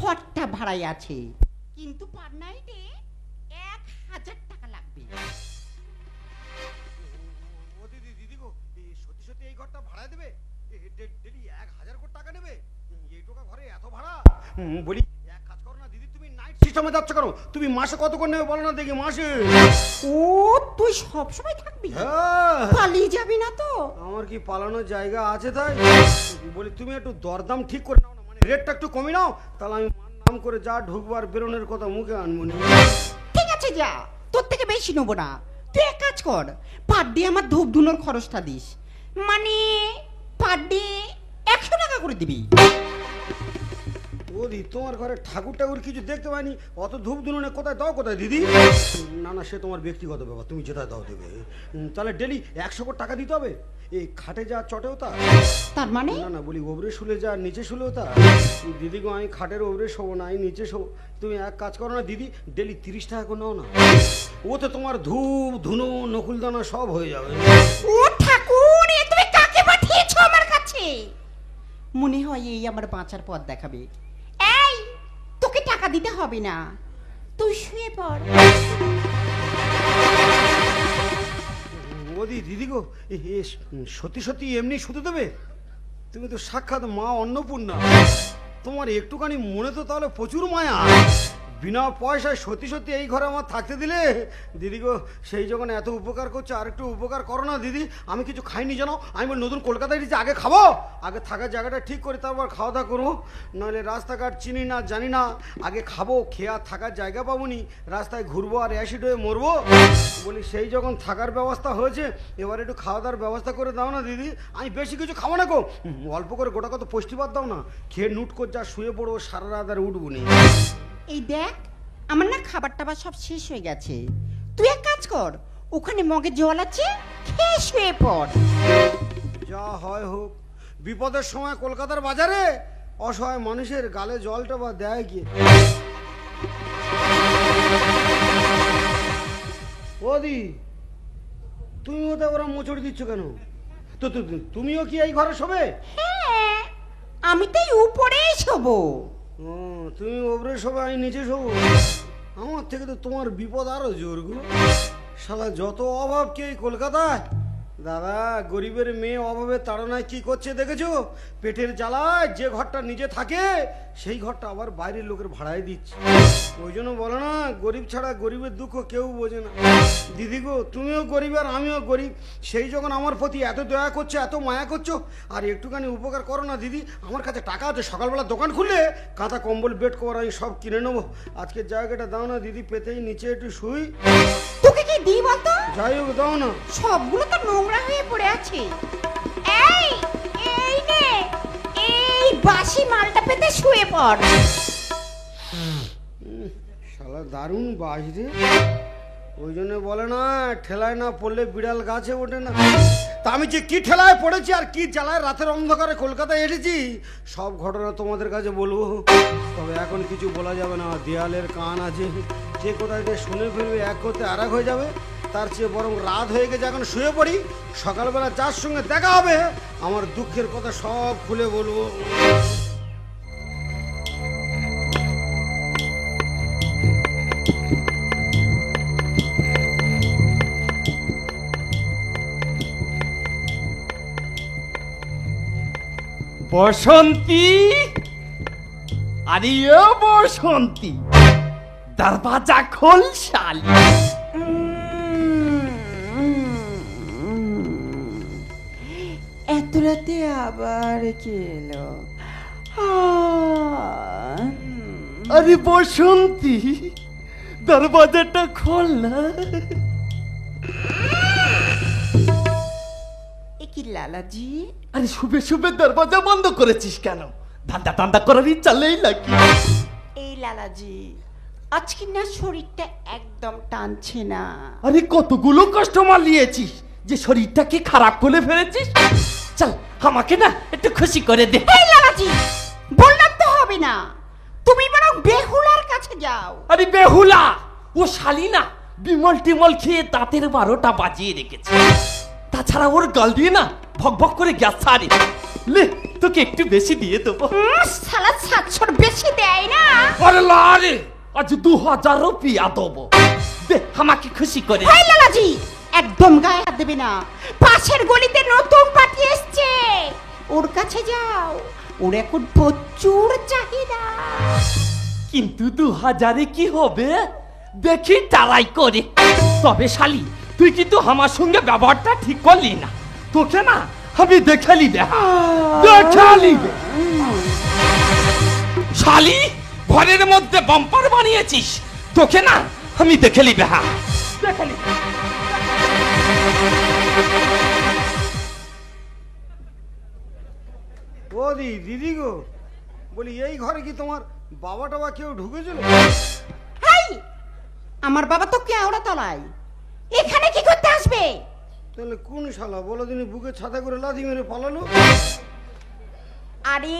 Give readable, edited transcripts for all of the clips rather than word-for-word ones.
ঘরটা ভাড়ায় আছে, কিন্তু পার নাইটে 1000 টাকা লাগবে। ও দিদি, দিদি গো, সত্যি সত্যি এই ঘরটা ভাড়ায় দেবে? ডেলি 1000 টাকা নেবে? এই টাকা ঘরে এত ভাড়া? বলি এক কাজ করো না দিদি, তুমি নাইট সিস্টেমে যাচ্ছ কেন? তুমি মাসে কত করে নেবে বলো না দেখি, মাসে? ও তুই সব সময় থাকবি? হ্যাঁ। পালিয়ে যাবি না তো? আমার কি পালানোর জায়গা আছে তাই? বলি তুমি একটু দরদাম ঠিক করে নাও না, মানে রেটটা একটু কমিয়ে নাও, তাহলে আমি নাম করে যা ঢুকবার বেরোনোর কথা মুখে আনবো না। ঠিক আছে যা, তোর থেকে বেশি নেবো না। তুই এক কাজ কর, পার ডে আমার ধূপ ধুনোর খরচটা দিস, মানে পার ডে 100 টাকা করে দিবি। ওদি তোমার ঘরে ঠাকুর ঠাকুর কিছু দেখতে পাইনি, অত ধূপ ধুনুনে কোথায় দাও কোথায় দিদি? না না, সে তোমার ব্যক্তিগত ব্যাপার, তুমি যেটাই দাও দেবে। তাহলে ডেলি 100 টাকা দিতে হবে? এই খাটে যা চটেও তা? তার মানে? না না, বলি ওপরে শুলে যা নিচে শুলেও তা? দিদি গো, আমি খাটের ওপরে শোবো না, আমি নিচে শোবো। তুমি এক কাজ করো না দিদি, ডেলি 30 টাকা করে নাও না, ওতে তোমার ধূপ ধুনো নকুলদানা সব হয়ে যাবে। ও ঠাকুর, এ তুমি কাকে পাঠিয়েছো আমার কাছে? মনে হয় এই আমার বাঁচার পথ দেখাবে। এই তোকে টাকা দিতে হবে না, তুই শুয়ে পড়। ওদি দিদি গো, সত্যি সত্যি এমনি শুতে দেবে? তুমি তো সাক্ষাৎ মা অন্নপূর্ণা, তোমার একটুখানি মনে তো তাহলে প্রচুর মায়া। বিনা পয়সায় সত্যি সত্যি এই ঘরে আমার থাকতে দিলে? দিদি গো, সেই যখন এত উপকার করছো আর একটু উপকার করো না দিদি। আমি কিছু খাইনি জানো, আমি নতুন কলকাতায় এসেছি, আগে খাবো, আগে থাকার জায়গাটা ঠিক করে তারপর খাওয়া দাওয়া করবো, নাহলে রাস্তাঘাট চিনি না জানি না, আগে খাবো, খেয়ে আর থাকার জায়গা পাবো নি, রাস্তায় ঘুরবো আর অ্যাসিড হয়ে মরবো। বলি সেই যখন থাকার ব্যবস্থা হয়েছে, এবার একটু খাওয়া দাওয়ার ব্যবস্থা করে দাও না দিদি। আমি বেশি কিছু খাবো না গো, অল্প করে গোটা কত পুষ্টিবাদ দাও না, খেয়ে নুট করে যা শুয়ে পড়বো, সারা রাত আর উঠবো নি। এই দেখ, আমার না খাবার টাবার সব শেষ হয়ে গেছে, তুই এক কাজ কর, ওখানে মগে জল আছে, খেয়ে শুয়ে পড়। যা হয় হোক, বিপদের সময় কলকাতার বাজারে অসহায় মানুষের গালে জলটা বা দেয় কি? ওদি, তুমি ওটা ওরা মোচড় দিচ্ছ কেন? তো তুমিও কি এই ঘরে শোবে? হ্যাঁ, আমি তো উপরেই শোবো। ও, তুমি ওপরে শোবে, আমি নিচে শোবো? আমার থেকে তো তোমার বিপদ আরো জোর গো। শালা যত অভাব কি এই কলকাতায়। দাদা, গরিবের মেয়ে অভাবে তাড়নায় কি করছে দেখেছো? পেটের জ্বালায় যে ঘরটা নিজে থাকে সেই ঘরটা আবার বাইরের লোকের ভাড়ায় দিচ্ছে। ওই জন্য বলো না, গরিব ছাড়া গরিবের দুঃখ কেউ বোঝে না। দিদি গো, তুমিও গরিব আর আমিও গরিব, সেই যখন আমার প্রতি এত দয়া করছো, এত মায়া করছো, আর একটুখানি উপকার করো না দিদি। আমার কাছে টাকা আছে, সকালবেলা দোকান খুললে কাঁথা কম্বল বেড কভার আমি সব কিনে নেবো। আজকের জায়গাটা দাও না দিদি, পেতেই নিচে একটু শুই। তোকে কি দিই বলতো? যাই হোক, দাও না। সবগুলো তো নোংরা হয়ে পড়ে আছে। এই এই নে, এই বাসি মালটা পেতে শুয়ে পড়। শালা দারুণ বাস রে। ওই জন্য বলে না, ঠেলায় না পড়লে বিড়াল গাছে ওঠে না। তা আমি যে কি ঠেলায় পড়েছি আর কি জ্বালায় রাতের অন্ধকারে কলকাতায় এসেছি, সব ঘটনা তোমাদের কাছে বলবো। তবে এখন কিছু বলা যাবে না, দেয়ালের কান আছে, যে কোথায় যে শুনে ফেলবে, এক করতে আর এক হয়ে যাবে। তার চেয়ে বরং রাত হয়ে গেছে, এখন শুয়ে পড়ি, সকালবেলা যার সঙ্গে দেখা হবে আমার দুঃখের কথা সব খুলে বলবো। বসন্তী, আরে ও বসন্তী, দরওয়াজা খোল শালি। এত রাতে আবার কে এলো? আরে বসন্তী, দরওয়াজাটা খোল না। এ কি লালাজি? আরে শুবে শুবে দরওয়াজা বন্ধ করেছিস কেন? ধান্দা টান্দা করার ইচ্ছা নেই নাকি? এই লালাজি, আজকে না শরীরটা একদম টানছে না। আরে কতগুলো কাস্টমার নিয়েছিস যে শরীরটাকে খারাপ করে ফেলেছিস? চল আমাকে না একটু খুশি করে দে। এই লালাজি, বললাম তো হবে না, তুমি বরং বেহুলার কাছে যাও। আরে বেহুলা ও শালি না, বিমল টিমল খেয়ে দাঁতের 12টা বাজিয়ে রেখেছে। তাছাড়া ওর গাল দিয়ে না ভক ভক করে গ্যাস ছাড়ে। লে তোকে একটু বেশি দিয়ে দেবো। শালা 700 বেশি দেয় না। রে আজ 2000 রুপিয়া দেবো, দে আমাকে খুশি করে। ভাই লালাজি একদম গায়ে হাত দেবে না, পাশের গলিতে নতুন পার্টি এসছে, ওর কাছে যাও, ওর এখন প্রচুর চাহিদা। কিন্তু 2000-এ কি হবে দেখি তারাই করে। তবে শালি তুই কিন্তু আমার সঙ্গে ব্যবহারটা ঠিক করলি না, তোকে না আমি দেখে নিবে, দেখে নিবে। শালি ঘরের মধ্যে বাম্পার বানিয়েছিস, তোকে না আমি দেখে নিবে, হ্যাঁ দেখে নিবে। ও দিদি গো, বলি এই ঘরে কি তোমার বাবা টাবা কেউ ঢুকেছিল? হাই, আমার বাবা তো কেওড়া তলায়, এখানে কি করতে আসবে? তাহলে কোন শালা বলো দিনে বুকে ছাতা করে লাথি মেরে পালালো? আরে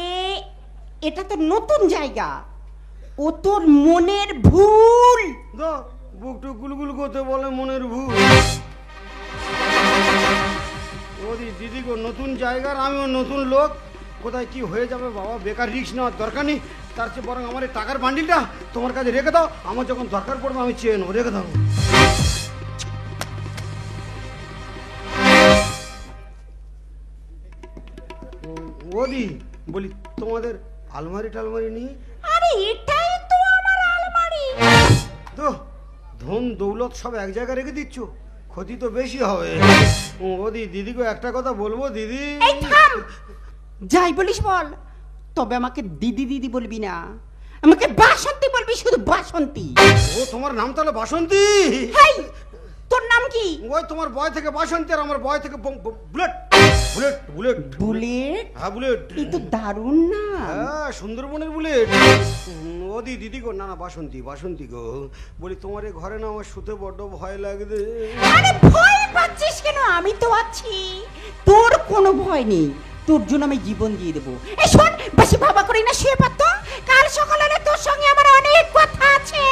এটা তো নতুন জায়গা, ও তোর মনের ভুল। দা বুকটু গুলগুল করতে বলে মনের ভুল। ওদি দিদি গো, নতুন জায়গার আমিও নতুন লোক, কোথায় কি হয়ে যাবে বাবা, বেকার রিস্ক নেওয়ার দরকার নেই। তার চেয়ে বরং আমার এই টাকার বান্ডিলটা তোমার কাছে রেখে দাও, আমার যখন দরকার পড়বে আমি চেয়ে নেবো, রেখে দাও। ওদি বলি তোমাদের আলমারি টালমারি নেই? আরে এটাই তো আমার আলমারি। তো ধন দৌলত সব এক জায়গায় রেখে দিচ্ছ, ক্ষতি তো বেশি হবে। ওদি দিদি গো, একটা কথা বলবো দিদি। এই থাম, যাই বলিস বল, তবে আমাকে দিদি দিদি বলবি না, আমাকে বাসন্তী বলবি, শুধু বাসন্তী। ও তোমার নাম তাহলে বাসন্তী? হাই, তোর নাম কি? ওই তোমার বয় থেকে বাসন্তী আর আমার বয় থেকে বুলেট। Bullet bullet bullet? হ্যাঁ বুলেট। এই তো দারুণ না? হ্যাঁ সুন্দরবনের বুলেট। ওদি দিদি গো, না না বাসন্তী, বাসন্তী গো, বলি তোমার এই ঘরে না আমার শুতে বড্ড ভয় লাগবে। আরে ভয় পাচ্ছিস কেন, আমি তো আছি, তোর কোনো ভয় নেই, তোর জন্য আমি জীবন দিয়ে দেবো। এই শোন, বেশি ভাবা করি না, শুয়ে পারতো, কাল সকালে তোর সঙ্গে আমার অনেক কথা আছে।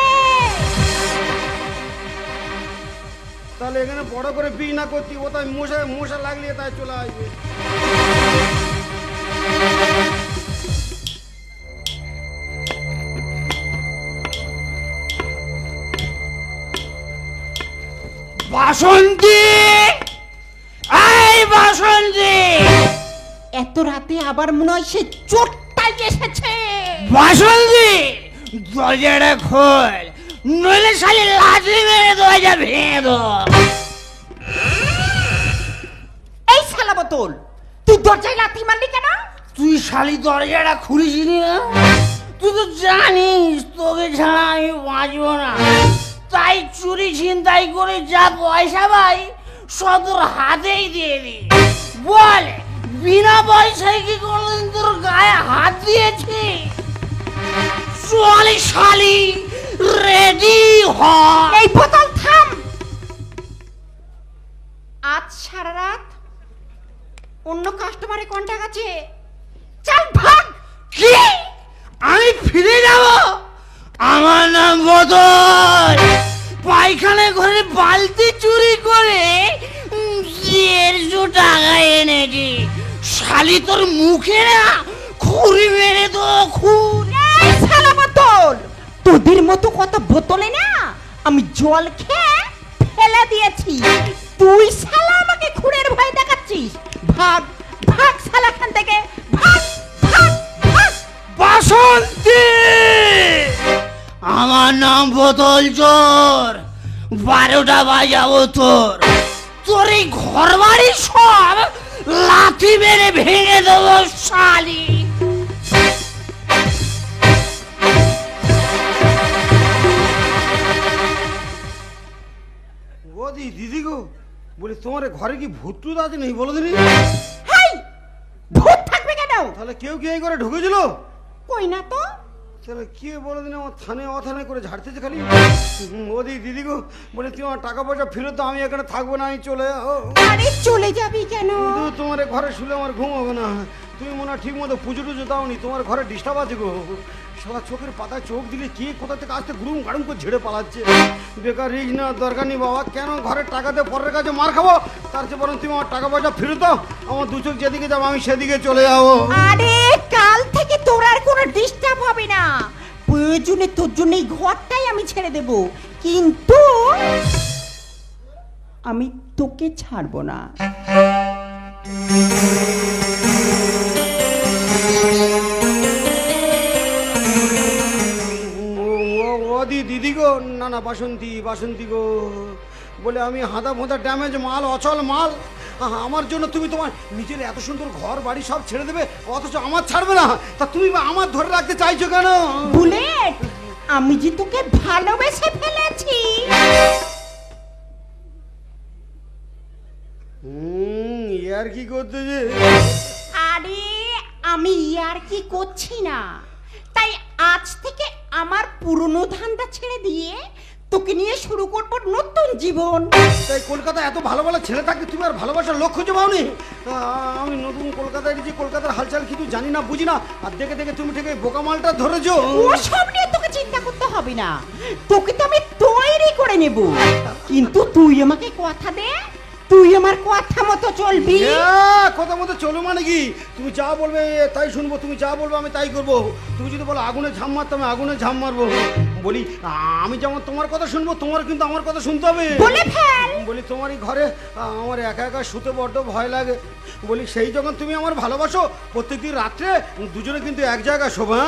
তাহলে এখানে বড় করে বিয়ে না করতি, ও তাই মশা মশা লাগলে তাই চলে আসবে। বাসন্তী, এই বাসন্তী, এত রাতে আবার মনে হয় সে চোরটাই এসেছে। বাসন্তী দরজাটা খোল, নইলে শালি লাঠি মেরে দরজা ভেঙে দেবো। এই শালা বোতল, তুই দরজায় লাথি মারলি কেন? তুই শালি দরজাটা খুলিসনি না? তুই তো জানিস তোকে ছাড়া আমি বাঁচবো না, তাই চুরি ছিনতাই করে যা পয়সা পাই সব তোর হাতেই দিয়ে দি। বল, বিনা পয়সায় কি কোনোদিন তোর গায়ে হাত দিয়েছি? চল শালি, রেডি হ। এই বোতল থাম, আজ সারা রাত অন্য কাস্টমারে কন্টাক্ট আছে, চল ভাগ। কি? আমি ফিরে যাব? আমার নাম বদল, পায়খানা ঘরে বালতি চুরি করে 150 টাকা এনেছি। শালি তোর মুখে না খুরি মেরে তো খুন। এই শালা বোতল, তোদের মতো কত বোতলে না আমি জল খেয়ে ফেলে দিয়েছি, তুই শালা আমাকে খুনের ভয় দেখাচ্ছিস। ভাগ ভাগ শালা খান থেকে, ভাগ ভাগ ভাগ। বাসন্তী, আমার নাম বোতল চোর, 12টা বাজাবো তোর, তোর এই ঘর বাড়ি সব লাথি মেরে ভেঙে দেবো শালি। ওদি দিদি গো, বলি তোমার এই ঘরে কি ভূত টুত আছে নেই বলো দিনি? হাই, ভূত থাকবে কেন? তাহলে কেউ কি এই ঘরে ঢুকেছিল? কই না তো। তাহলে কে বলো দিন, আমার থানে অথানে করে ঝাড়তেছে খালি। ওদি দিদি গো, বলে তুমি আমার টাকা পয়সা ফেরত দাও, আমি এখানে থাকবো না, আমি চলে যাবো। আরে চলে যাবি কেন? কিন্তু তোমার এই ঘরে শুলে আমার ঘুম হবে না, তুমি মনে হয় ঠিক মতো পুজো টুজো দাওনি, তোমার ঘরে ডিস্টার্ব আছে গো। সবার চোখের পাতায় চোখ দিলে কে কোথা থেকে আসতে গুড়ুম গাড়ুম করে ঝেড়ে পালাচ্ছে। বেকার রিস্ক নেওয়ার দরকার নেই বাবা, কেন ঘরের টাকা দিয়ে পরের কাছে মার খাবো, তার চেয়ে বরং তুমি আমার টাকা পয়সা ফেরত দাও, আমার দু চোখ যেদিকে যাবো আমি সেদিকে চলে যাবো। আরে কাল থেকে তোর আর কোনো ডিস্টার্ব হবে না, প্রয়োজনে তোর জন্য এই ঘরটাই আমি ছেড়ে দেব, কিন্তু আমি তোকে ছাড়বো না। দিদি গো, না না বাসন্তী, বাসন্তী গো, বলে আমি হাঁদা ভোঁদা ড্যামেজ মাল, অচল মাল, আমার জন্য তুমি তোমার নিজের এত সুন্দর ঘর বাড়ি সব ছেড়ে দেবে, অথচ আমার ছাড়বে না। তা তুমি আমার ধরে রাখতে চাইছো কেন? বুলেট, আমি যে তোকে ভালোবেসে ফেলেছি। ইয়ার কি করতে যে? আরে আমি ইয়ার কি করছি না, তাই আজ থেকে আমার পুরনো ধান্দা ছেড়ে দিয়ে তোকে নিয়ে শুরু করব নতুন জীবন। তাই কলকাতায় এত ভালো ভালো ছেলে থাকতে তুমি আর ভালোবাসার লোক খুঁজে পাওনি? আমি নতুন কলকাতায় যে কলকাতার হালচাল কিছু জানি না, বুঝি না, আর দেখে দেখে তুমি ঠিক বোকা মালটা ধরেছো। ওসব নিয়ে তোকে চিন্তা করতে হবে না, তোকে তো আমি তৈরি করে নেব, কিন্তু তুই আমাকে কথা দে, তুই আমার কথা মতো চলবি। কথা মতো চলো মানে কি? তুমি যা বলবে তাই শুনবো, তুমি যা বলবে আমি তাই করবো। তুমি যদি বলো আগুনে ঝাম মারতে, আমি আগুনে ঝাম মারবো। বলি আমি যেমন তোমার কথা শুনবো, তোমার কিন্তু আমার কথা শুনতে হবে। বলে ফেল। বলি তোমারই ঘরে আমার একা একা শুতে বড্ড ভয় লাগে। বলি সেই যখন তুমি আমার ভালোবাসো, প্রত্যেকদিন রাত্রে দুজনে কিন্তু এক জায়গায় শোভা।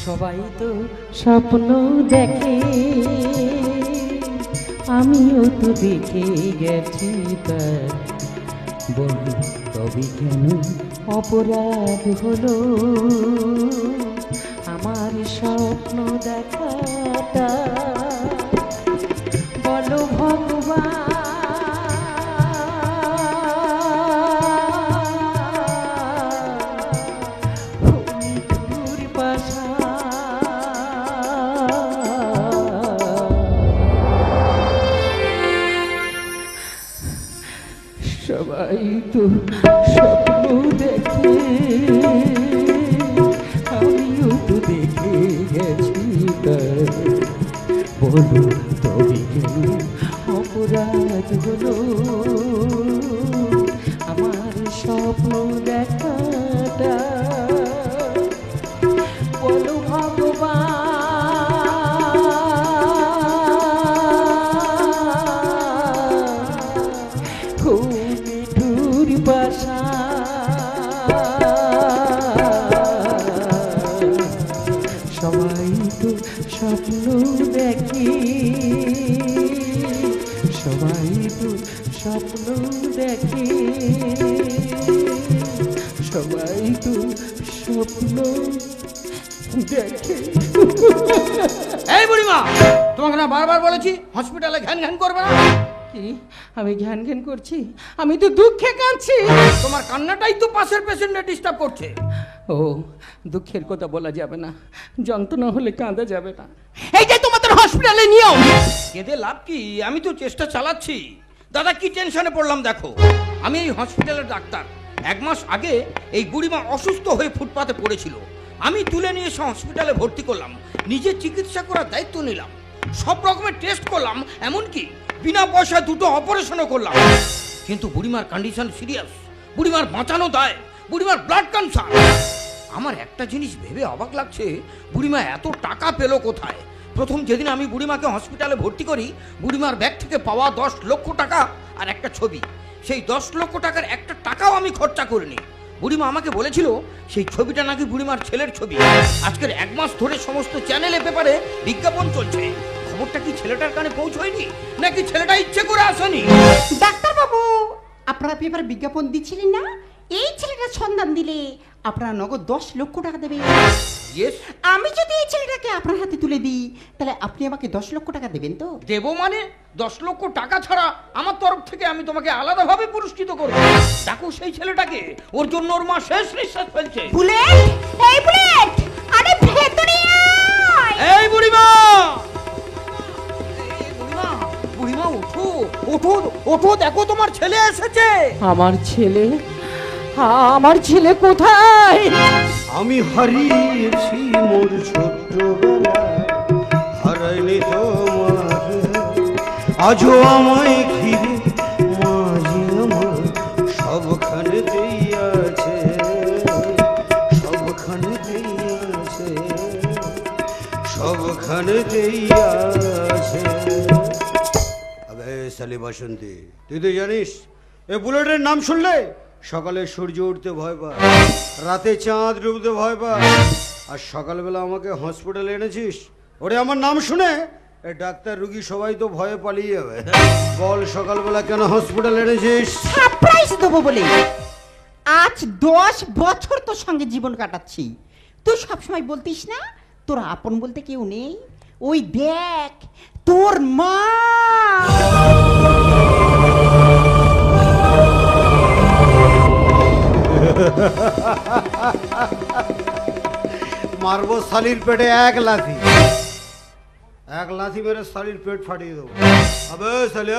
সবাই তো স্বপ্ন দেখে, আমিও তো দেখে গেছি, তার বলু তবে কেন অপরাধ হলো আমার স্বপ্ন দেখাটা? বলো ভগবান, সবাই তো স্বপ্ন দেখে, আমিও তো দেখে গেছি, বলো তবে কেন অপরাধ হলো আমার স্বপ্ন দেখাটা? বলো ভগবান, সবাই তো স্বপ্ন দেখে, সবাই তো স্বপ্ন দেখে, সবাই তো স্বপ্ন দেখে। এই বুড়িমা, তোমাকে না বারবার বলেছি হসপিটালে ঘ্যান ঘ্যান করবে না। কি আমি ঘ্যান ঘ্যান করছি? আমি তো দুঃখে কাঁদছি। তোমার কান্নাটাই তো পাশের পেশেন্টে ডিস্টার্ব করছে। ও, দুঃখের কথা বলা যাবে না, যন্ত্রণা হলে কাঁদা যাবে না। এই যে তোমাদের হসপিটালে নিও। কেঁদে লাভ কি? আমি তো চেষ্টা চালাচ্ছি। দাদা কি টেনশনে পড়লাম দেখো। আমি এই হসপিটালের ডাক্তার। 1 মাস আগে এই বুড়িমা অসুস্থ হয়ে ফুটপাতে পড়েছিল। আমি তুলে নিয়ে এসে হসপিটালে ভর্তি করলাম, নিজে চিকিৎসা করার দায়িত্ব নিলাম, সব রকমের টেস্ট করলাম, এমনকি বিনা পয়সায় 2টো অপারেশনও করলাম। কিন্তু বুড়িমার কন্ডিশন সিরিয়াস, বুড়িমার বাঁচানো দায়, বুড়িমার ব্লাড ক্যান্সার। আমার একটা জিনিস ভেবে অবাক লাগছে, বুড়িমা এত টাকা পেল কোথায়? প্রথম যেদিন আমি বুড়িমাকে হসপিটালে ভর্তি করি, বুড়িমার ব্যাগ থেকে পাওয়া 10 লক্ষ টাকা আর একটা ছবি, সেই 10 লক্ষ টাকার একটা টাকাও আমি খরচা করিনি। বুড়িমা আমাকে বলেছিল সেই ছবিটা নাকি বুড়িমার ছেলের ছবি। আজকের 1 মাস ধরে সমস্ত চ্যানেলে পেপারে বিজ্ঞাপন চলছে। খবরটা কি ছেলেটার কানে পৌঁছয়নি, নাকি ছেলেটা ইচ্ছে করে আসেনি? ডাক্তার বাবু, আপনারা পেপারে বিজ্ঞাপন দিচ্ছিলেন না? এই ছেলেটার সন্ধান দিলে আপনারা নগদ 10 লক্ষ টাকা দেবেন। ইয়েস। আমি যদি এই ছেলেটাকে আপনার হাতে তুলে দিই, তাহলে আপনি আমাকে 10 লক্ষ টাকা দেবেন তো? দেবো মানে 10 লক্ষ টাকা ছাড়া আমার তরফ থেকে আমি তোমাকে আলাদাভাবে পুরস্কৃত করব। দেখো সেই ছেলেটাকে, ওর জন্য ওর মা শেষ নিঃশ্বাস ফেলছে। বুলেট, এই বুলেট, আরে ভেতরে আয়। এই বুড়িমা, বুড়িমা, বুড়িমা ওঠো ওঠো ওঠো, দেখো তোমার ছেলে এসেছে। আমার ছেলে? আমার ছেলে কোথায়? আমি হারিয়েছি মোর ছোট্টবেলা, হারাইনি তোমাকে আজও আমায় ঘিরে মাঝে আমার সবখানেতেই আছে, সবখানেতেই আছে, সবখানেতেই আছে। আবে সালি বাসন্তী, তুই তো জানিস এ বুলেটের নাম শুনলে সকালে সূর্য উঠতে ভয় পায়, রাতে চাঁদ ডুবতে ভয় পায়, আর সকালবেলা আমাকে হসপিটালে এনেছিস ওরে আমার নাম শুনে এ ডাক্তার রুগী সবাই তো ভয়ে পালিয়ে যাবে। বল সকালবেলা কেন হসপিটালে এনেছিস? সারপ্রাইজ দেবো বলে। আজ 10 বছর তোর সঙ্গে জীবন কাটাচ্ছি, তুই সবসময় বলতিস না তোর আপন বলতে কেউ নেই। ওই দেখ তোর মা। মারবো শালির পেটে এক লাথি, এক লাথি মেরে শালির পেট ফাটিয়ে দেবো। আবে শালি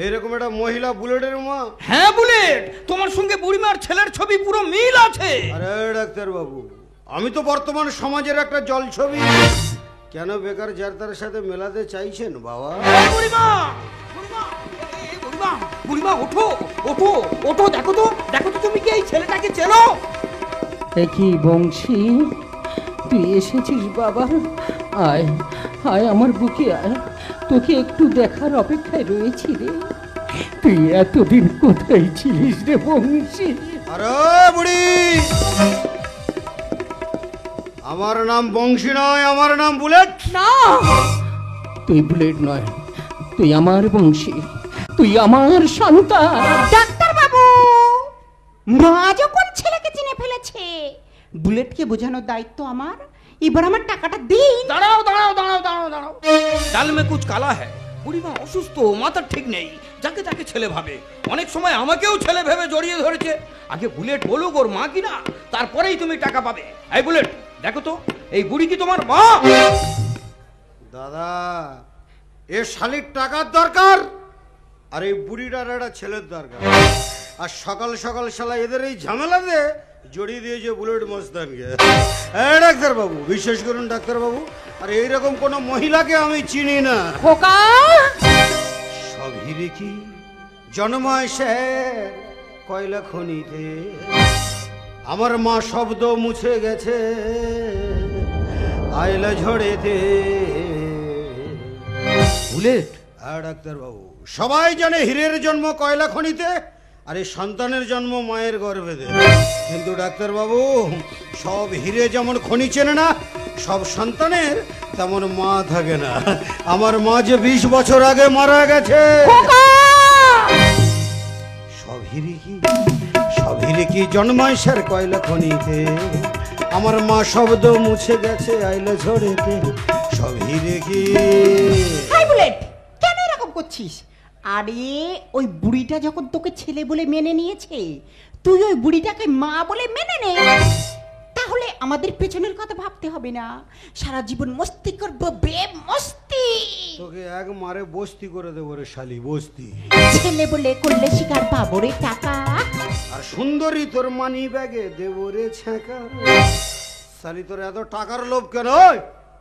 এইরকম একটা মহিলা বুলেটের মা? হ্যাঁ বুলেট, তোমার সঙ্গে বুড়িমার ছেলের ছবি পুরো মিল আছে। আরে ডাক্তার বাবু, আমি তো বর্তমান সমাজের একটা জল ছবি, কেন বেকার যার তার সাথে মেলাতে চাইছেন বাবা? বুড়িমা, বুড়িমা, বুড়িমা, বুড়িমা ওঠো, ওঠো, ওঠো, দেখো তো, দেখো তো তুমি কি এই ছেলেটাকে চেনো? কি বংশী, তুই এসেছিস বাবা? আয় আয় আমার বুকে আয়, তোকে একটু দেখার অপেক্ষায় রয়েছি রে। তুই এতদিন কোথায় ছিলিস রে বংশী? আরে বুড়ি, আমার নাম বংশী নয়, আমার নাম বুলেট। না, তুই বুলেট নয়, তুই আমার বংশী, তুই আমার সন্তান। ডাক্তার বাবু, মা যখন ছেলেকে চিনে ফেলেছে, বুলেটকে বোঝানোর দায়িত্ব আমার। এবার আমার টাকাটা দিন। দাঁড়াও দাঁড়াও দাঁড়াও দাঁড়াও দাঁড়াও, ডাল মে কুছ কালা হ্যায়। বুড়িমা অসুস্থ, মাথার ঠিক নেই, যাকে তাকে ছেলে ভাবে। অনেক সময় আমাকেও ছেলে ভেবে জড়িয়ে ধরেছে। আগে বুলেট বলুক ওর মা কিনা, তারপরেই তুমি টাকা পাবে। এই বুলেট, দেখো তো এই বুড়ি কি তোমার মা? দাদা, এ শালির টাকার দরকার, আর এই বুড়িটার একটা ছেলের দরকার। আর সকাল সকাল শালা এদের এই ঝামেলাতে জড়িয়ে দিয়েছে বুলেট মস্তানকে। ডাক্তার বাবু, বিশ্বাস করুন ডাক্তার বাবু, আর এইরকম কোন মহিলাকে আমি চিনি না। খোকা, সব হিরে কি জন্মায় স্যার কয়লা খনিতে, আমার মা শব্দ মুছে গেছে আয়লা ঝড়েতে। বুলেট, ডাক্তার বাবু, সবাই জানে হীরের জন্ম কয়লা খনিতে, আর এই সন্তানের জন্ম মায়ের গর্ভেতে। কিন্তু ডাক্তার বাবু, সব হীরে যেমন খনি চেনে না, সব সন্তানের তেমন মা থাকে না। আমার মা যে 20 বছর আগে মারা গেছে। সব হীরে কি, সব হীরে কি জন্মায় স্যার কয়লা খনিতে, আমার মা শব্দ মুছে গেছে আইলা ঝড়েতে। সব হীরে কি। হাই বুলেট, কেন এরকম করছিস? আরে ওই বুড়িটা যখন তোকে ছেলে বলে মেনে নিয়েছে, তুই ওই বুড়িটাকে মা বলে মেনে নে। তাহলে আমাদের পেছনের কথা ভাবতে হবে না, সারা জীবন মস্তি করবো, বে মস্তি। তোকে এক মারে বস্তি করে দেবো রে শালি, বস্তি। ছেলে বলে করলে শিকার পাবো রে টাকা, আর সুন্দরী তোর মানি ব্যাগে দেবো রে ছ্যাঁকা। শালি তোর এত টাকার লোভ কেন?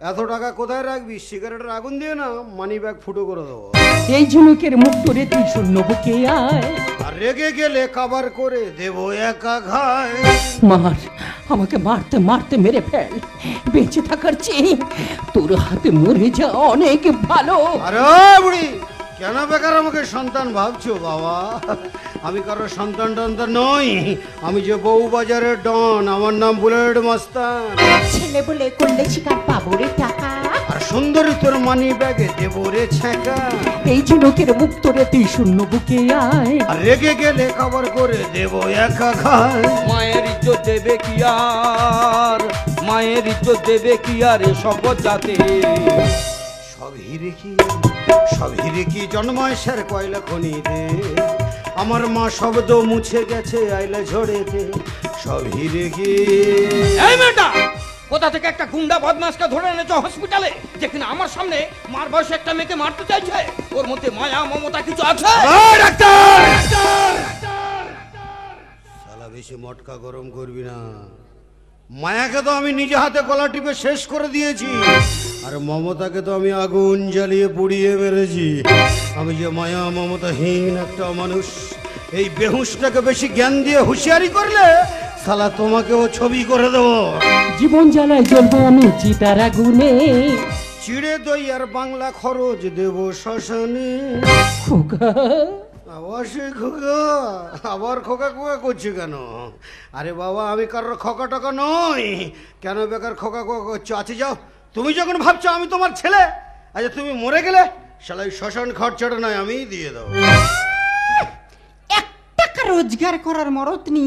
এত টাকা কোথায় রাখবি? সিগারেটের আগুন দিয়ে না মানি ব্যাগ ফুটো করে দেবো। এই ঝুনুকের মুখ তোরে তুই শূন্য বুকে আয়, আর রেগে গেলে কাবার করে দেবো একা ঘায়। মার, আমাকে মারতে মারতে মেরে ফেল, বেঁচে থাকার চেয়ে তোর হাতে মরে যা অনেক ভালো। আরে বুড়ি, কেন বেকার আমাকে সন্তান ভাবছো বাবা? আমি কারো সন্তান টন্তান নই, আমি যে বউ বাজারের ডন, আমার নাম বুলেট মস্তান। ছেলে বলে করলে শিকার পাবো রে টাকা, আর সুন্দরী তোর মানি ব্যাগে দেবো রে ছ্যাঁকা। এই ঝুনুকের মুখ তোরে তুই শূন্য বুকে আয়, আর রেগে গেলে খাবার করে দেবো একা খায়। মায়ের ইজ্জত দেবে কি আর, মায়ের ইজ্জত দেবে কি আর সব জাতে। সব হিরে কি, সব হিরে কি জন্মায় স্যার কয়লা খনিতে, আমার মা শব্দ মুছে গেছে আইলা ঝড়েতে। সব হিরে কি। এই মেয়েটা কোথা থেকে একটা গুন্ডা বদমাশকে ধরে এনেছো হসপিটালে, যেখানে আমার সামনে মার বয়সে একটা মেয়েকে মারতে চাইছে? ওর মধ্যে মায়া মমতা কিছু আছে? ডাক্তার, শালা বেশি মটকা গরম করবি না। মায়াকে তো আমি নিজে হাতে গলা টিপে শেষ করে দিয়েছি, আর মমতাকে তো আমি আগুন জ্বালিয়ে পুড়িয়ে মেরেছি। আমি যে মায়া মমতাহীন একটা মানুষ, এই বেহুশটাকে বেশি জ্ঞান দিয়ে হুঁশিয়ারি করলে শালা তোমাকেও ছবি করে দেবো। জীবন জ্বালায় জ্বলবো আমি চিতার আগুনে। চিড়ে দই আর বাংলা খরচ দেব শ্মশানে। খোকা আবার সে খোকা, আবার খোকা খোকা করছে কেন? আরে বাবা, আমি কারোর খোকা টকা নই, কেন বেকার খোকা খোকা করছো? আছে যাও, তুমি যখন ভাবছো আমি তোমার ছেলে, আচ্ছা তুমি মরে গেলে শালা এই শ্মশান খরচাটা নয় আমিই দিয়ে দাও। 1 টাকা রোজগার করার মরদ নি,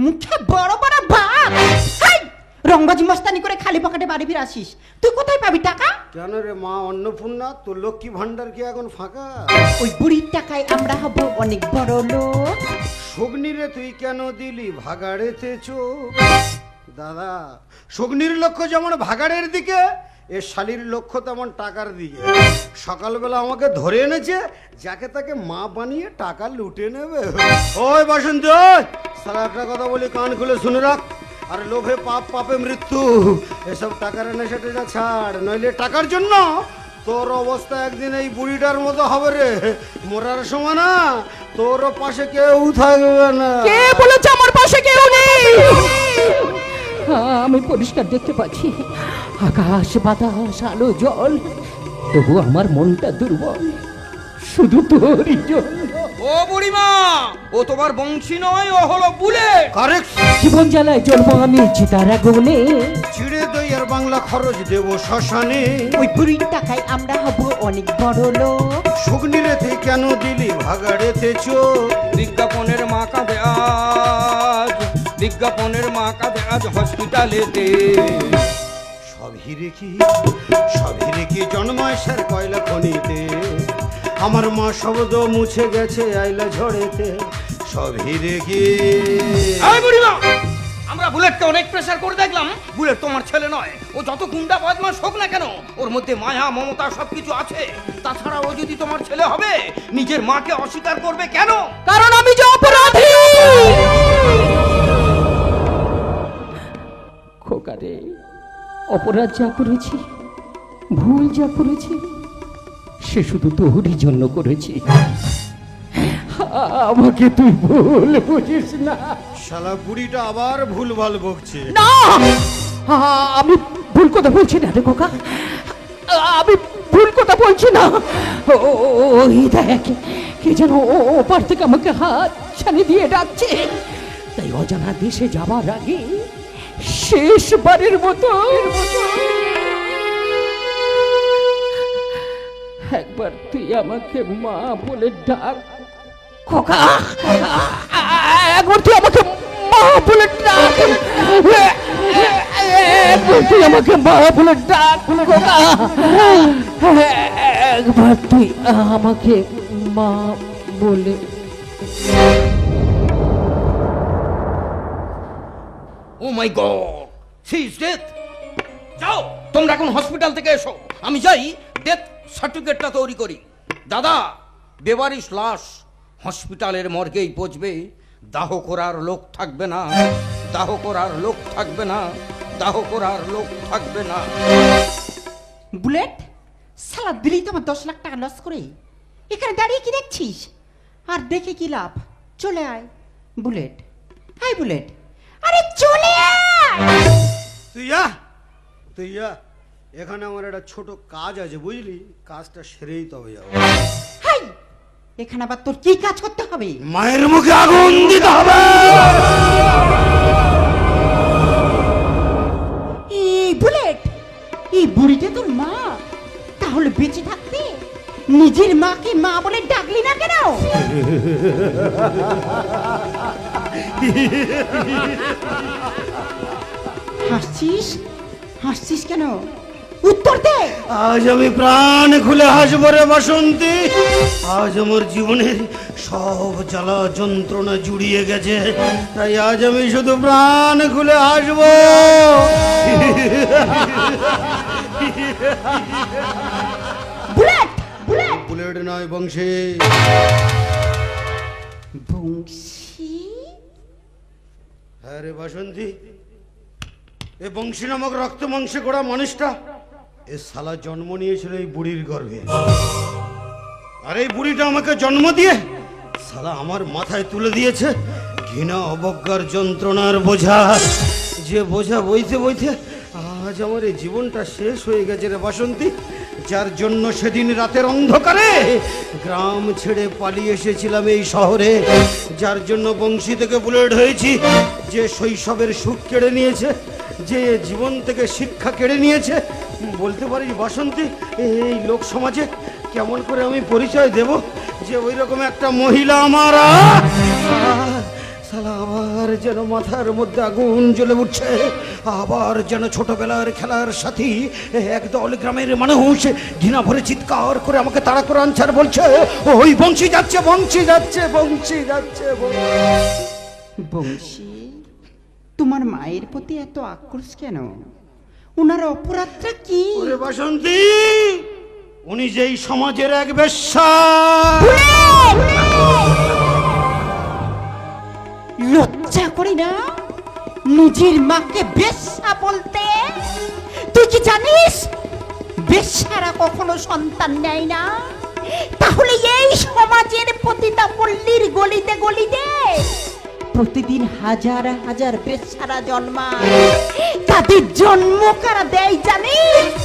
মুখে বড় বড় বাপ। হাই, রংবাজি মস্তানি করে খালি পকেটে বাড়ি ফিরে আসিস, তুই কোথায় পাবি টাকা? কেন রে মা অন্নপূর্ণা, তোর লক্ষ্মী ভান্ডার কি এখন ফাঁকা? ওই বুড়ির টাকায় আমরা হব অনেক বড় লোক। শগ্নিরে তুই কেন দিলি ভাগাড়েতে চোখ? দাদা, শগ্নির লক্ষ্য যেমন ভাগাড়ের দিকে, এ শালির লক্ষ্য তেমন টাকার দিকে। সকালবেলা আমাকে ধরে এনেছে, যাকে তাকে মা বানিয়ে টাকা লুটে নেবে। ওই বাসন্ত, সারা একটা কথা বলি, কান খুলে শুনে রাখ। আর লোভে পাপ, পাপে মৃত্যু, এসব টাকার নেশা টেশা ছাড়, নইলে টাকার জন্য তোর অবস্থা একদিন এই বুড়িটার মতো হবে রে। মরার সময় না তোর পাশে কেউ থাকবে না। কে বলেছে আমার পাশে কেউ নেই? আমি পরিষ্কার দেখতে পাচ্ছি আকাশ বাতাস আলো জল, তবু আমার মনটা দুর্বল শুধু তোরই জন্য। ও বুড়িমা, ও তোমার বংশী নয়, ও হলো বুলেট। কারেক্ট। জীবন জ্বালায় জ্বলবো আমি চিতার আগুনে। চিড়ে দই আর বাংলা খরচ দেব শ্মশানে। ওই বুড়ির টাকায় আমরা হব অনেক বড় লোক। শগ্নিরে তুই কেন দিলি ভাগাড়েতে চোখ? বিজ্ঞাপনের মা কাঁদে আজ, বিজ্ঞাপনের মা কাঁদে আজ হসপিটালেতে। সব হিরে কি জন্মায় স্যার কয়লা খনিতে। আমার মা শব্দ মুছে গেছে আইলা ঝড়েতে। সব হিরে কি। এই বুড়িমা, আমরা বুলেটকে অনেক প্রেসার করে দেখলাম, বুলেট তোমার ছেলে নয়। ও যত গুন্ডা বদমাশ হোক না কেন, ওর মধ্যে মায়া মমতা সবকিছু আছে। তাছাড়া ও যদি তোমার ছেলে হবে, নিজের মাকে অস্বীকার করবে কেন? কারণ আমি যে অপরাধী। খোকা রে, অপরাধ যা করেছি, ভুল যা করেছি, সে শুধু তোরই জন্য করেছি। আমাকে তুই ভুল বুঝিস না। শালা বুড়িটা আবার ভুলভাল বকছে। না, আমি ভুল কথা বলছি না রে খোকা, আমি ভুল কথা বলছি না। ওই দেখ, কে যেন ওপার থেকে আমাকে হাত ছানি দিয়ে ডাকছে। তাই অজানা দেশে যাবার আগে শেষবারের মতো একবার তুই আমাকে মা বলে ডাক খোকা। একবার তুই আমাকে মা বলে ডাক, একবার তুই আমাকে মা বলে ডাক খোকা। একবার তুই আমাকে মা বলে। ও মাই গড, শি ইজ ডেথ। যাও তোমরা এখন হসপিটাল থেকে এসো, আমি যাই ডেথ সার্টিফিকেটটা তৈরি করি। দাদা, বেবারিশ লাশ হসপিটালের মর্গেই পচবে, দাহ করার লোক থাকবে না, দাহ করার লোক থাকবে না, দাহ করার লোক থাকবে না। বুলেট, সালা দিলেই তো আমার 10 লাখ টাকা লস করে। এখানে দাঁড়িয়ে কি দেখছিস? আর দেখে কি লাভ? চলে আয় বুলেট। হাই বুলেট, আরে চলে আয়। তুই যা, এখানে আমার একটা ছোট কাজ আছে বুঝলি, কাজটা সেরেই তবে যাবো। হাই, এখানে আবার তোর কি কাজ করতে হবে? মায়ের মুখে আগুন দিতে হবে। এই বুলেট, এই বুড়িটা তোর মা? তাহলে বেঁচে থাকতে নিজের মাকে মা বলে ডাকলি না কেন? হাসছিস? হাসছিস কেন? উত্তর দে। আজ আমি প্রাণ খুলে হাসবো রে বাসন্তী। আজ আমার জীবনের সব জ্বালা যন্ত্রণা জুড়িয়ে গেছে, তাই আজ আমি শুধু প্রাণ খুলে হাসবো। বুলেট, বুলেট, বুলেট নয় বংশী। বংশী, হ্যাঁ রে বাসন্তী, এ বংশী নামক রক্ত মাংসে গড়া মানুষটা এ শালা জন্ম নিয়েছিল এই বুড়ির গর্ভে। আর এই বুড়িটা আমাকে জন্ম দিয়ে শালা আমার মাথায় তুলে দিয়েছে ঘৃণা, অবজ্ঞার, যন্ত্রণার বোঝা। যে বোঝা বইতে বইতে আজ আমার এই জীবনটা শেষ হয়ে গেছে রে বাসন্তী। যার জন্য সেদিন রাতের অন্ধকারে গ্রাম ছেড়ে পালিয়ে এসেছিলাম এই শহরে, যার জন্য বংশী থেকে বুলেট হয়েছি, যে শৈশবের সুখ কেড়ে নিয়েছে, যে জীবন থেকে শিক্ষা কেড়ে নিয়েছে, বলতে পারিস বাসন্তী এই লোক সমাজে কেমন করে আমি পরিচয় দেব যে ওই রকম একটা মহিলা আমার শালা আবার যেন মাথার মধ্যে আগুন জ্বলে উঠছে। আবার যেন ছোটবেলার খেলার সাথী একদল গ্রামের মানুষ ঘৃণা ভরে চিৎকার করে আমাকে তাড়া করে আনছার বলছে, ওই বংশী যাচ্ছে, বংশী যাচ্ছে, বংশী যাচ্ছে। বংশী, তোমার মায়ের প্রতি এত আক্রোশ কেন? ওনার অপরাধটা কি? ওরে বাসন্তী, উনি যেই সমাজের এক বেশ্যা। লজ্জা করি না নিজের মাকে বেশ্যা বলতে? তুই কি জানিস বেশ্যারা কখনো সন্তান নেয় না? তাহলে এই সমাজের প্রতিটা পল্লীর গলিতে গলিতে প্রতিদিন হাজার হাজার বেশ্যারা জন্মায়। তাদের জন্ম কারা দেয় জানিস?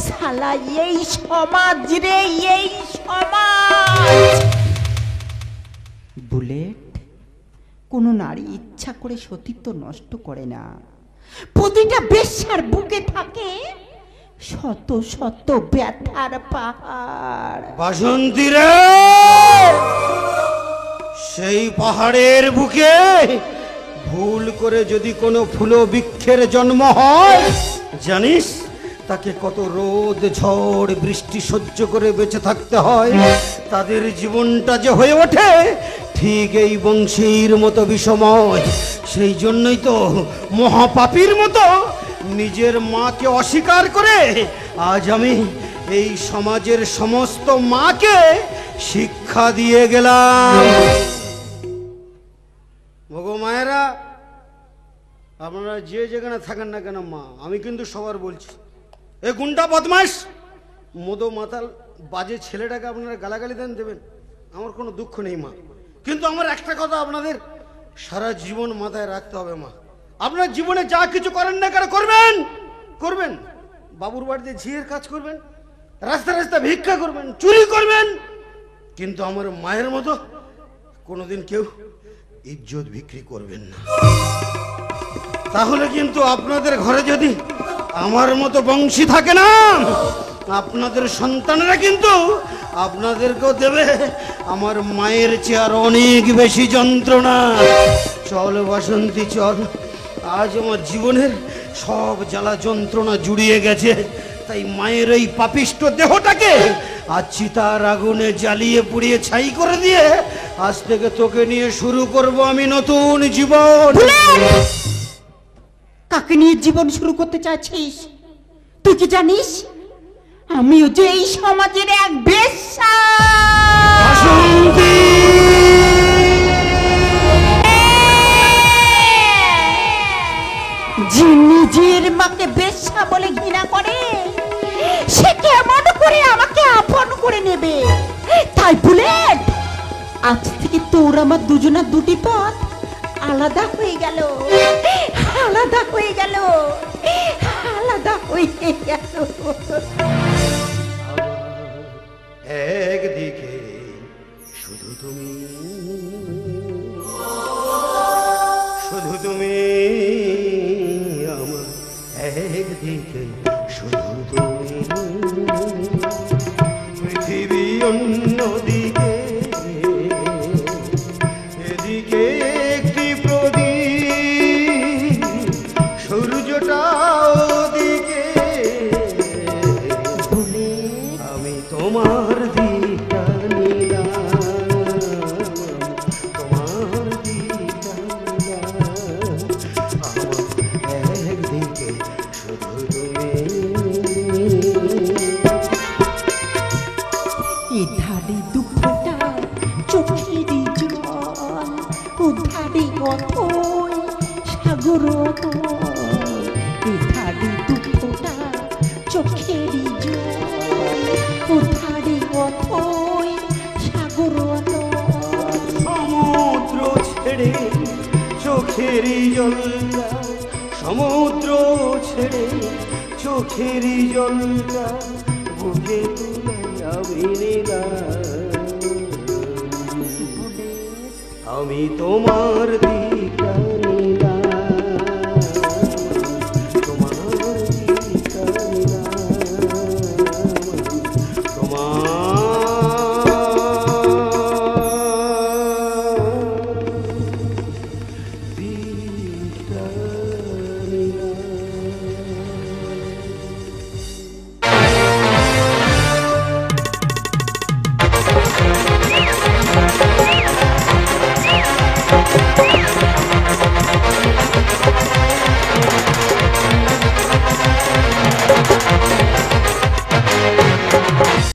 শালা এই সমাজ রে, এই সমাজ। বুলেট, কোনো নারী ইচ্ছা করে সতীত্ব নষ্ট করে না। প্রতিটা বেশ্যার বুকে থাকে শত শত ব্যথার পাহাড়। বাসন্তী রে, সেই পাহাড়ের বুকে ভুল করে যদি কোনো ফুল বৃক্ষের জন্ম হয়, জানিস তাকে কত রোদ, ঝড়, বৃষ্টি সহ্য করে বেঁচে থাকতে হয়। তাদের জীবনটা যে হয়ে ওঠে ঠিক এই বংশীর মতো বিষময়। সেই জন্যই তো মহাপাপীর মতো নিজের মাকে অস্বীকার করে আজ আমি এই সমাজের সমস্ত মাকে শিক্ষা দিয়ে গেলাম। ভগো মায়েরা, আপনারা যে যেখানে থাকেন না কেন মা, আমি কিন্তু সবার বলছি, এ গুন্ডা বদমাস মদো মাতাল বাজে ছেলেটাকে আপনারা গালাগালি দেবেন, আমার কোনো দুঃখ নেই মা। কিন্তু আমার একটা কথা আপনাদের সারা জীবন মাথায় রাখতে হবে মা, আপনার জীবনে যা কিছু করেন না কেন করবেন, করবেন বাবুর বাড়িতে ঝিয়ের কাজ করবেন, রাস্তা রাস্তা ভিক্ষা করবেন, চুরি করবেন, কিন্তু আমার মায়ের মতো কোনোদিন কেউ ইজ্জত বিক্রি করবেন না। তাহলে কিন্তু আপনাদের ঘরে যদি আমার মতো বংশী থাকে না, আপনাদের সন্তানরা কিন্তু আপনাদেরকেও দেবে আমার মায়ের চেয়ে আর অনেক বেশি যন্ত্রণা। চল বাসন্তী চল, আজ আমার জীবনের সব জ্বালা যন্ত্রণা জুড়িয়ে গেছে, তাই মায়ের এই পাপিষ্ট দেহটাকে আজ চিতার আগুনে জ্বালিয়ে পুড়িয়ে ছাই করে দিয়ে আজ থেকে তোকে নিয়ে শুরু করব আমি নতুন জীবন। কাকে নিয়ে জীবন শুরু করতে চাইছিস? তুই কি জানিস আমিও যে এই সমাজের এক বেশ্যা। যে নিজের মাকে বেশ্যা বলে ঘৃণা করে, সে কেমন করে আমাকে আপন করে নেবে? তাই বুলেট, আজ থেকে তোর আমার দুজনের দুটি পথ আলাদা হয়ে গেল, আলাদা হয়ে গেল, আলাদা হয়ে গেল। একদিকে শুধু তুমি, শুধু তুমি আমার, একদিকে শুধু তুমি, পৃথিবী অন্যদিকে, এদিকে একটি প্রদীপ, সূর্যটা ওদিকে, আমি তোমার দিকটা নিলাম, তোমার দিকটা নিলাম, আমার একদিকে শুধু তুমি। এই ধারা এধারে দুঃখটা চোখেরই জল, ওধারে অথই সাগর অনল। সমুদ্র ছেড়ে চোখেরই জলটা, সমুদ্র ছেড়ে চোখেরই জলটা বুকে তুলে আমি নিলাম। আমি তোমার দিকটা নিলাম, তোমার দিকটা নিলাম, তোমার দিকটা নিলাম।